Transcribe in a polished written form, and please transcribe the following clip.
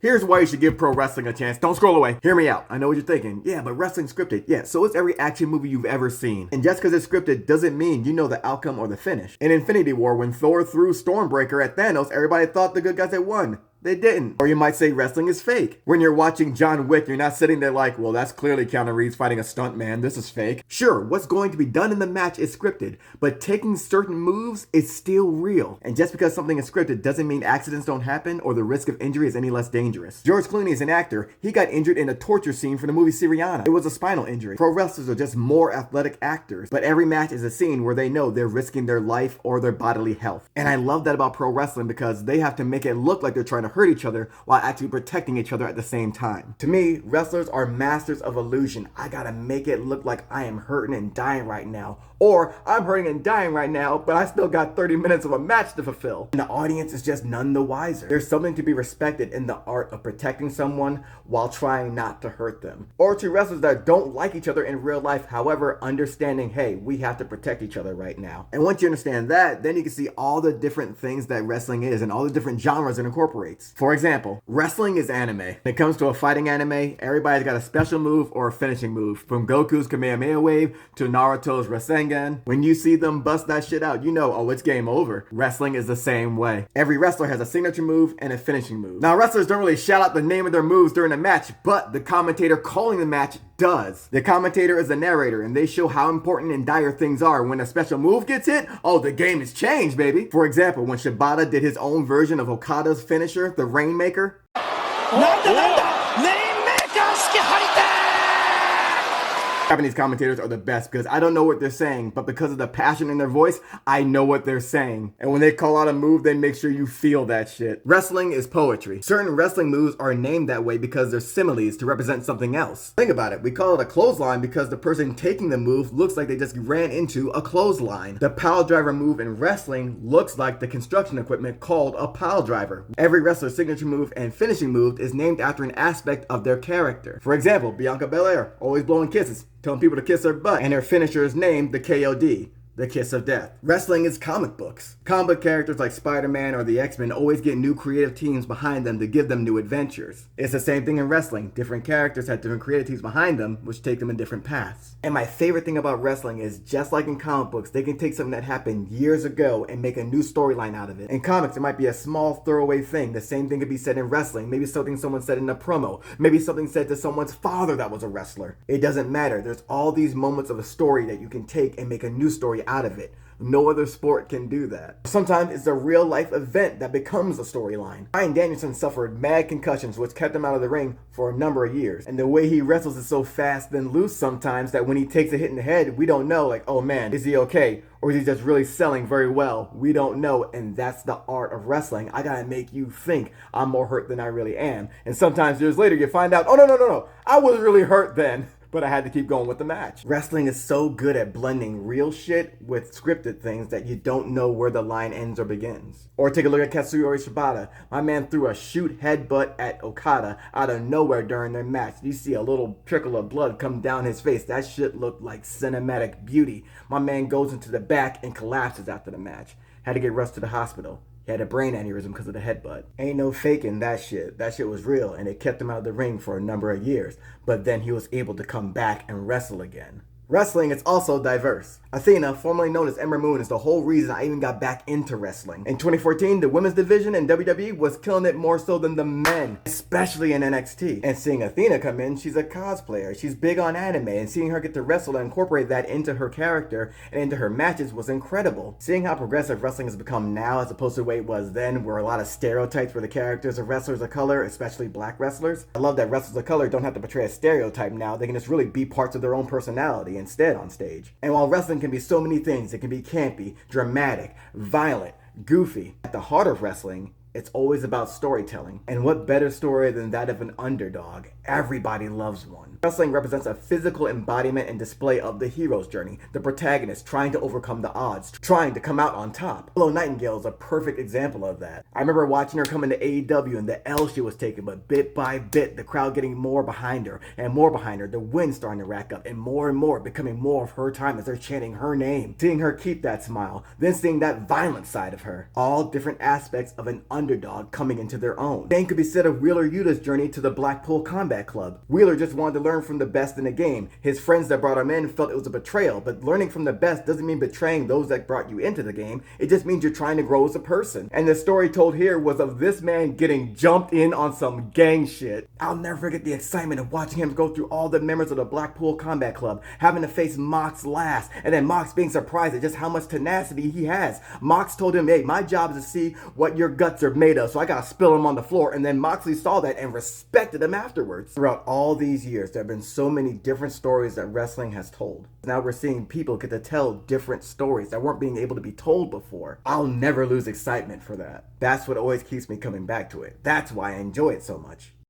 Here's why you should give pro wrestling a chance. Don't scroll away. Hear me out. I know what you're thinking. Yeah, but wrestling's scripted. Yeah, so is every action movie you've ever seen. And just because it's scripted doesn't mean you know the outcome or the finish. In Infinity War, when Thor threw Stormbreaker at Thanos, everybody thought the good guys had won. They didn't. Or you might say wrestling is fake. When you're watching John Wick, you're not sitting there like, well, that's clearly Keanu Reeves fighting a stuntman. This is fake. Sure, what's going to be done in the match is scripted, but taking certain moves is still real. And just because something is scripted doesn't mean accidents don't happen or the risk of injury is any less dangerous. George Clooney is an actor. He got injured in a torture scene for the movie Syriana. It was a spinal injury. Pro wrestlers are just more athletic actors, but every match is a scene where they know they're risking their life or their bodily health. And I love that about pro wrestling because they have to make it look like they're trying to hurt each other while actually protecting each other at the same time. To me, wrestlers are masters of illusion. I gotta make it look like I am hurting and dying right now. Or I'm hurting and dying right now, but I still got 30 minutes of a match to fulfill. And the audience is just none the wiser. There's something to be respected in the art of protecting someone while trying not to hurt them. Or to wrestlers that don't like each other in real life, however, understanding, hey, we have to protect each other right now. And once you understand that, then you can see all the different things that wrestling is and all the different genres it incorporates. For example, wrestling is anime. When it comes to a fighting anime, everybody's got a special move or a finishing move. From Goku's Kamehameha Wave to Naruto's Rasengan. When you see them bust that shit out, you know, oh, it's game over. Wrestling is the same way. Every wrestler has a signature move and a finishing move. Now, wrestlers don't really shout out the name of their moves during a match, but the commentator calling the match does. The commentator is the narrator, and they show how important and dire things are. When a special move gets hit, oh, the game has changed, baby. For example, when Shibata did his own version of Okada's finisher, the Rainmaker. Japanese commentators are the best because I don't know what they're saying, but because of the passion in their voice, I know what they're saying. And when they call out a move, they make sure you feel that shit. Wrestling is poetry. Certain wrestling moves are named that way because they're similes to represent something else. Think about it. We call it a clothesline because the person taking the move looks like they just ran into a clothesline. The pile driver move in wrestling looks like the construction equipment called a pile driver. Every wrestler's signature move and finishing move is named after an aspect of their character. For example, Bianca Belair, always blowing kisses, telling people to kiss her butt, and her finisher is named the KOD, the Kiss of Death. Wrestling is comic books. Comic book characters like Spider-Man or the X-Men always get new creative teams behind them to give them new adventures. It's the same thing in wrestling. Different characters have different creative teams behind them, which take them in different paths. And my favorite thing about wrestling is, just like in comic books, they can take something that happened years ago and make a new storyline out of it. In comics, it might be a small throwaway thing. The same thing could be said in wrestling. Maybe something someone said in a promo. Maybe something said to someone's father that was a wrestler. It doesn't matter. There's all these moments of a story that you can take and make a new story out of it. No other sport can do that. Sometimes it's a real life event that becomes a storyline. Bryan Danielson suffered mad concussions which kept him out of the ring for a number of years. And the way he wrestles is so fast and loose sometimes that when he takes a hit in the head, we don't know, like, oh man, is he okay? Or is he just really selling very well? We don't know, and that's the art of wrestling. I gotta make you think I'm more hurt than I really am. And sometimes years later you find out, oh no, I was really hurt then. But I had to keep going with the match. Wrestling is so good at blending real shit with scripted things that you don't know where the line ends or begins. Or take a look at Katsuyori Shibata. My man threw a shoot headbutt at Okada out of nowhere during their match. You see a little trickle of blood come down his face. That shit looked like cinematic beauty. My man goes into the back and collapses after the match. Had to get rushed to the hospital. He had a brain aneurysm because of the headbutt. Ain't no faking that shit. That shit was real, and it kept him out of the ring for a number of years. But then he was able to come back and wrestle again. Wrestling is also diverse. Athena, formerly known as Ember Moon, is the whole reason I even got back into wrestling. In 2014, the women's division in WWE was killing it more so than the men, especially in NXT. And seeing Athena come in, she's a cosplayer. She's big on anime, and seeing her get to wrestle and incorporate that into her character and into her matches was incredible. Seeing how progressive wrestling has become now as opposed to the way it was then, where a lot of stereotypes for the characters of wrestlers of color, especially black wrestlers. I love that wrestlers of color don't have to portray a stereotype now. They can just really be parts of their own personality instead on stage. And while wrestling can be so many things, it can be campy, dramatic, violent, goofy. At the heart of wrestling, it's always about storytelling. And what better story than that of an underdog? Everybody loves one. Wrestling represents a physical embodiment and display of the hero's journey, the protagonist trying to overcome the odds, trying to come out on top. Willow Nightingale is a perfect example of that. I remember watching her come into AEW and the L she was taking, but bit by bit, the crowd getting more behind her, the win starting to rack up, and more becoming more of her time as they're chanting her name. Seeing her keep that smile, then seeing that violent side of her. All different aspects of an underdog coming into their own. Same could be said of Wheeler Yuta's journey to the Blackpool Combat Club. Wheeler just wanted to learn from the best in the game. His friends that brought him in felt it was a betrayal, but learning from the best doesn't mean betraying those that brought you into the game. It just means you're trying to grow as a person. And the story told here was of this man getting jumped in on some gang shit. I'll never forget the excitement of watching him go through all the members of the Blackpool Combat Club, having to face Mox last, and then Mox being surprised at just how much tenacity he has. Mox told him, hey, my job is to see what your guts are made of, so I gotta spill them on the floor. And then Moxley saw that and respected him afterwards. Throughout all these years, there have been so many different stories that wrestling has told. Now we're seeing people get to tell different stories that weren't being able to be told before. I'll never lose excitement for that. That's what always keeps me coming back to it. That's why I enjoy it so much.